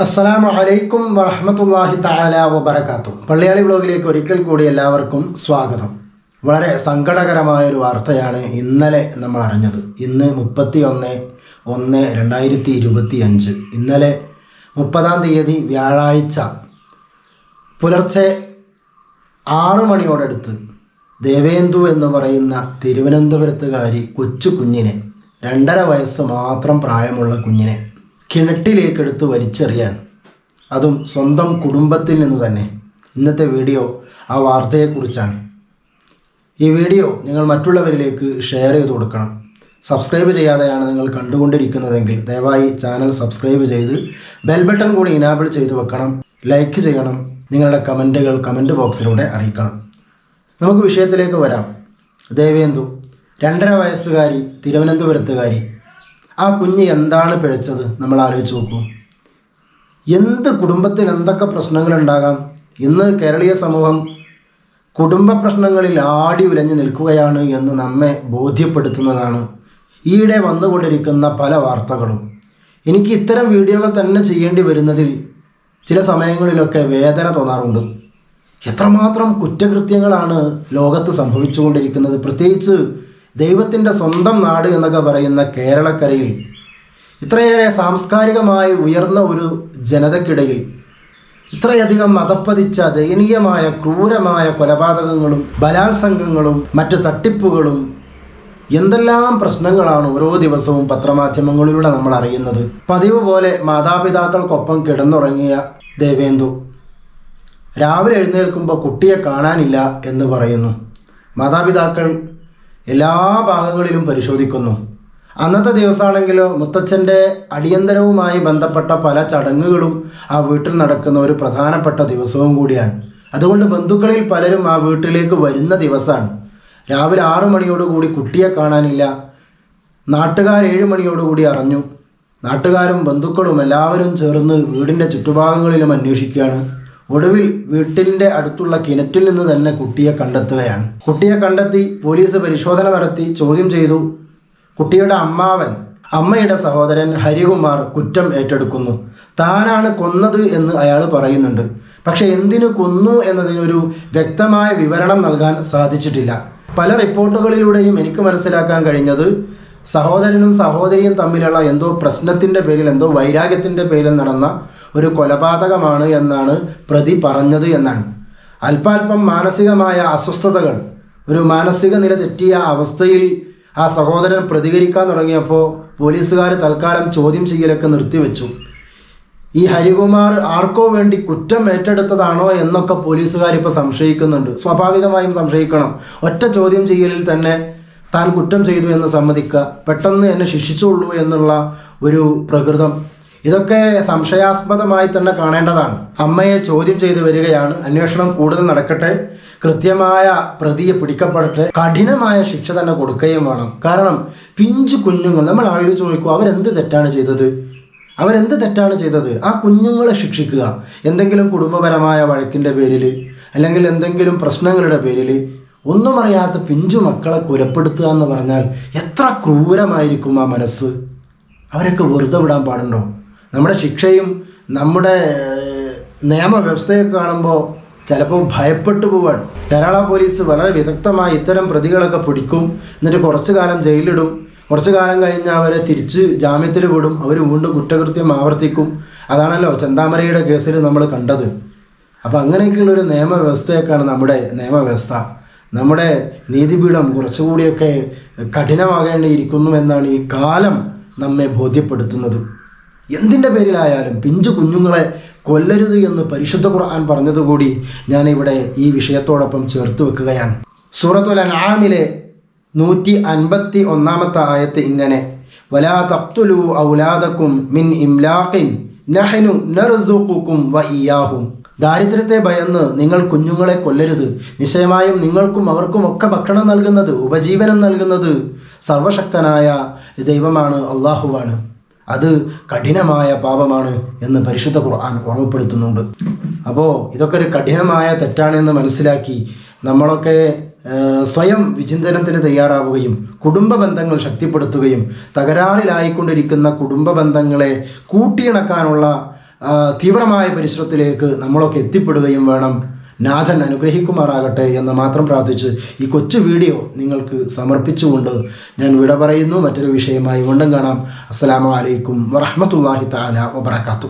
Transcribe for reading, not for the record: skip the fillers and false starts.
അസ്സലാമു അലൈക്കും വറഹ്മത്തുള്ളാഹി തആല വബറകാതുഹു. പള്ളിയാളി വ്ലോഗിലേക്ക് ഒരിക്കൽ കൂടി എല്ലാവർക്കും സ്വാഗതം. വളരെ സങ്കടകരമായൊരു വാർത്തയാണ് ഇന്നലെ നമ്മൾ അറിഞ്ഞത്. ഇന്ന് 31/1/2025 ഇന്നലെ 30-ാം തീയതി വ്യാഴാഴ്ച പുലർച്ചെ 6 മണിയോടടുത്ത് ദേവേന്ദു എന്ന് പറയുന്ന തിരുവനന്തപുരത്തുകാരി കൊച്ചു കുഞ്ഞിനെ 2.5 വയസ്സ് മാത്രം പ്രായമുള്ള കുഞ്ഞിനെ കിണറ്റിലേക്കെടുത്ത് വലിച്ചെറിയാൻ, അതും സ്വന്തം കുടുംബത്തിൽ നിന്ന് തന്നെ. ഇന്നത്തെ വീഡിയോ ആ വാർത്തയെക്കുറിച്ചാണ്. ഈ വീഡിയോ നിങ്ങൾ മറ്റുള്ളവരിലേക്ക് ഷെയർ ചെയ്ത് കൊടുക്കണം. സബ്സ്ക്രൈബ് ചെയ്യാതെയാണ് നിങ്ങൾ കണ്ടുകൊണ്ടിരിക്കുന്നതെങ്കിൽ ദയവായി ചാനൽ സബ്സ്ക്രൈബ് ചെയ്ത് ബെൽ ബട്ടൺ കൂടി ഇനാബിൾ ചെയ്ത് വെക്കണം. ലൈക്ക് ചെയ്യണം. നിങ്ങളുടെ കമൻറ്റുകൾ കമൻറ്റ് ബോക്സിലൂടെ അറിയിക്കണം. നമുക്ക് വിഷയത്തിലേക്ക് വരാം. ദേവേന്ദു 2.5 വയസ്സുകാരി തിരുവനന്തപുരത്തുകാരി. ആ കുഞ്ഞ് എന്താണ് പിഴച്ചത് നമ്മൾ ആലോചിച്ച് നോക്കൂ. എന്ത് കുടുംബത്തിൽ എന്തൊക്കെ പ്രശ്നങ്ങളുണ്ടാകാം. ഇന്ന് കേരളീയ സമൂഹം കുടുംബ പ്രശ്നങ്ങളിൽ ആടി ഉലഞ്ഞു നിൽക്കുകയാണ് എന്ന് നമ്മെ ബോധ്യപ്പെടുത്തുന്നതാണ് ഈയിടെ വന്നുകൊണ്ടിരിക്കുന്ന പല വാർത്തകളും. എനിക്ക് ഇത്തരം വീഡിയോകൾ തന്നെ ചെയ്യേണ്ടി വരുന്നതിൽ ചില സമയങ്ങളിലൊക്കെ വേദന തോന്നാറുണ്ട്. എത്രമാത്രം കുറ്റകൃത്യങ്ങളാണ് ലോകത്ത് സംഭവിച്ചുകൊണ്ടിരിക്കുന്നത്. പ്രത്യേകിച്ച് ദൈവത്തിൻ്റെ സ്വന്തം നാട് എന്നൊക്കെ പറയുന്ന കേരളക്കരയിൽ ഇത്രയേറെ സാംസ്കാരികമായി ഉയർന്ന ഒരു ജനതയ്ക്കിടയിൽ ഇത്രയധികം മതപ്പതിച്ച ദയനീയമായ ക്രൂരമായ കൊലപാതകങ്ങളും ബലാത്സംഗങ്ങളും മറ്റ് തട്ടിപ്പുകളും എന്തെല്ലാം പ്രശ്നങ്ങളാണ് ഓരോ ദിവസവും പത്രമാധ്യമങ്ങളിലൂടെ നമ്മൾ അറിയുന്നത്. പതിവ് പോലെ മാതാപിതാക്കൾക്കൊപ്പം കിടന്നുറങ്ങിയ ദേവേന്ദു രാവിലെ എഴുന്നേൽക്കുമ്പോൾ കുട്ടിയെ കാണാനില്ല എന്ന് പറയുന്നു. മാതാപിതാക്കൾ എല്ലാ ഭാഗങ്ങളിലും പരിശോധിക്കുന്നു. അന്നത്തെ ദിവസമാണെങ്കിലോ മുത്തച്ഛൻ്റെ അടിയന്തരവുമായി ബന്ധപ്പെട്ട പല ചടങ്ങുകളും ആ വീട്ടിൽ നടക്കുന്ന ഒരു പ്രധാനപ്പെട്ട ദിവസവും കൂടിയാണ്. അതുകൊണ്ട് ബന്ധുക്കളിൽ പലരും ആ വീട്ടിലേക്ക് വരുന്ന ദിവസമാണ്. രാവിലെ 6 മണിയോടുകൂടി കുട്ടിയെ കാണാനില്ല. നാട്ടുകാർ 7 മണിയോടുകൂടി അറിഞ്ഞു. നാട്ടുകാരും ബന്ധുക്കളും എല്ലാവരും ചേർന്ന് വീടിൻ്റെ ചുറ്റുഭാഗങ്ങളിലും അന്വേഷിക്കുകയാണ്. ഒടുവിൽ വീട്ടിൻ്റെ അടുത്തുള്ള കിണറ്റിൽ നിന്ന് തന്നെ കുട്ടിയെ കണ്ടെത്തുകയാണ്. കുട്ടിയെ കണ്ടെത്തി പോലീസ് പരിശോധന നടത്തി ചോദ്യം ചെയ്തു. കുട്ടിയുടെ അമ്മയുടെ സഹോദരൻ ഹരികുമാർ കുറ്റം ഏറ്റെടുക്കുന്നു. താനാണ് കൊന്നത് എന്ന് അയാൾ പറയുന്നുണ്ട്. പക്ഷേ എന്തിനു കൊന്നു എന്നതിനൊരു വ്യക്തമായ വിവരണം നൽകാൻ സാധിച്ചിട്ടില്ല. പല റിപ്പോർട്ടുകളിലൂടെയും എനിക്ക് മനസ്സിലാക്കാൻ കഴിഞ്ഞത് സഹോദരനും സഹോദരിയും തമ്മിലുള്ള എന്തോ പ്രശ്നത്തിൻ്റെ പേരിൽ, എന്തോ വൈരാഗ്യത്തിൻ്റെ പേരിൽ നടന്ന ഒരു കൊലപാതകമാണ് എന്നാണ് പ്രതി പറഞ്ഞത് എന്നാണ്. അല്പാൽപ്പം മാനസികമായ അസ്വസ്ഥതകൾ, ഒരു മാനസിക നില തെറ്റിയ അവസ്ഥയിൽ ആ സഹോദരൻ പ്രതികരിക്കാൻ തുടങ്ങിയപ്പോൾ പോലീസുകാർ തൽക്കാലം ചോദ്യം ചെയ്യലൊക്കെ നിർത്തിവെച്ചു. ഈ ഹരികുമാർ ആർക്കോ വേണ്ടി കുറ്റം ഏറ്റെടുത്തതാണോ എന്നൊക്കെ പോലീസുകാർ ഇപ്പോൾ സംശയിക്കുന്നുണ്ട്. സ്വാഭാവികമായും സംശയിക്കണം. ഒറ്റ ചോദ്യം ചെയ്യലിൽ തന്നെ താൻ കുറ്റം ചെയ്തു എന്ന് സമ്മതിക്കുക, പെട്ടെന്ന് എന്നെ ശിക്ഷിച്ചുള്ളൂ എന്നുള്ള ഒരു പ്രകൃതം, ഇതൊക്കെ സംശയാസ്പദമായി തന്നെ കാണേണ്ടതാണ്. അമ്മയെ ചോദ്യം ചെയ്തു വരികയാണ്. അന്വേഷണം കൂടുതൽ നടക്കട്ടെ, കൃത്യമായ പ്രതിയെ പിടിക്കപ്പെടട്ടെ, കഠിനമായ ശിക്ഷ തന്നെ കൊടുക്കുകയും വേണം. കാരണം പിഞ്ചു കുഞ്ഞുങ്ങൾ, നമ്മൾ ആലോചിച്ച് നോക്കൂ, അവരെന്ത് തെറ്റാണ് ചെയ്തത്? ആ കുഞ്ഞുങ്ങളെ ശിക്ഷിക്കുക. എന്തെങ്കിലും കുടുംബപരമായ വഴക്കിൻ്റെ പേരിൽ, അല്ലെങ്കിൽ എന്തെങ്കിലും പ്രശ്നങ്ങളുടെ പേരിൽ ഒന്നും അറിയാത്ത പിഞ്ചു മക്കളെ കൊലപ്പെടുത്തുക എന്ന് പറഞ്ഞാൽ എത്ര ക്രൂരമായിരിക്കും ആ മനസ്സ്. അവരൊക്കെ വെറുതെ വിടാൻ പാടുണ്ടോ? നമ്മുടെ ശിക്ഷയും നമ്മുടെ നിയമവ്യവസ്ഥയൊക്കെ കാണുമ്പോൾ ചിലപ്പോൾ ഭയപ്പെട്ടു പോവാൻ. കേരള പോലീസ് വളരെ വിദഗ്ധമായി ഇത്തരം പ്രതികളൊക്കെ പിടിക്കും. എന്നിട്ട് കുറച്ചു കാലം ജയിലിടും. കുറച്ചു കാലം കഴിഞ്ഞ് അവരെ തിരിച്ച് ജാമ്യത്തിൽ വിടും. അവർ വീണ്ടും കുറ്റകൃത്യം ആവർത്തിക്കും. അതാണല്ലോ ചെന്താമരയുടെ കേസിൽ നമ്മൾ കണ്ടത്. അപ്പോൾ അങ്ങനെയൊക്കെയുള്ളൊരു നിയമവ്യവസ്ഥയൊക്കെയാണ് നമ്മുടെ നിയമവ്യവസ്ഥ. നമ്മുടെ നീതിപീഠം കുറച്ചുകൂടിയൊക്കെ കഠിനമാകേണ്ടിയിരിക്കുന്നു എന്നാണ് ഈ കാലം നമ്മെ ബോധ്യപ്പെടുത്തുന്നത്. എന്തിൻ്റെ പേരിലായാലും പിഞ്ചു കുഞ്ഞുങ്ങളെ കൊല്ലരുത് എന്ന് പരിശുദ്ധ ഖുർആൻ പറഞ്ഞതുകൂടി ഞാനിവിടെ ഈ വിഷയത്തോടൊപ്പം ചേർത്ത് വെക്കുകയാണ്. സൂറത്തുൽ അൻആമിലെ 151-ാമത്തെ ആയത്ത് ഇങ്ങനെ: വലാ തഖ്തുലൂ ഔലാദക്കും മിൻ ഇംലാഖിൻ നഹ്നു നർസുഖുക്കും വ ഇയ്യാഹും. ദാരിദ്ര്യത്തെ ഭയന്ന് നിങ്ങൾ കുഞ്ഞുങ്ങളെ കൊല്ലരുത്. നിശ്ചയമായും നിങ്ങൾക്കും അവർക്കുമൊക്കെ ഭക്ഷണം നൽകുന്നത്, ഉപജീവനം നൽകുന്നത് സർവശക്തനായ ദൈവമാണ്, അള്ളാഹുവാണ്. അത് കഠിനമായ പാപമാണ് എന്ന് പരിശുദ്ധ ഖുർആൻ ഓർമ്മപ്പെടുത്തുന്നുണ്ട്. അപ്പോൾ ഇതൊക്കെ ഒരു കഠിനമായ തെറ്റാണെന്ന് മനസ്സിലാക്കി നമ്മളൊക്കെ സ്വയം വിചിന്തനത്തിന് തയ്യാറാവുകയും കുടുംബ ബന്ധങ്ങൾ ശക്തിപ്പെടുത്തുകയും തകരാറിലായിക്കൊണ്ടിരിക്കുന്ന കുടുംബ ബന്ധങ്ങളെ കൂട്ടിയിണക്കാനുള്ള തീവ്രമായ പരിശ്രമത്തിലേക്ക് നമ്മളൊക്കെ എത്തിപ്പെടുകയും വേണം. നാഥൻ അനുഗ്രഹിക്കുമാറാകട്ടെ എന്ന് മാത്രം പ്രാർത്ഥിച്ച് ഈ കൊച്ചു വീഡിയോ നിങ്ങൾക്ക് സമർപ്പിച്ചുകൊണ്ട് ഞാൻ വിട പറയുന്നു. മറ്റൊരു വിഷയമായി വീണ്ടും കാണാം. അസ്സലാമു അലൈക്കും വറഹ്മത്തുള്ളാഹി തആല വബറകാതുഹു.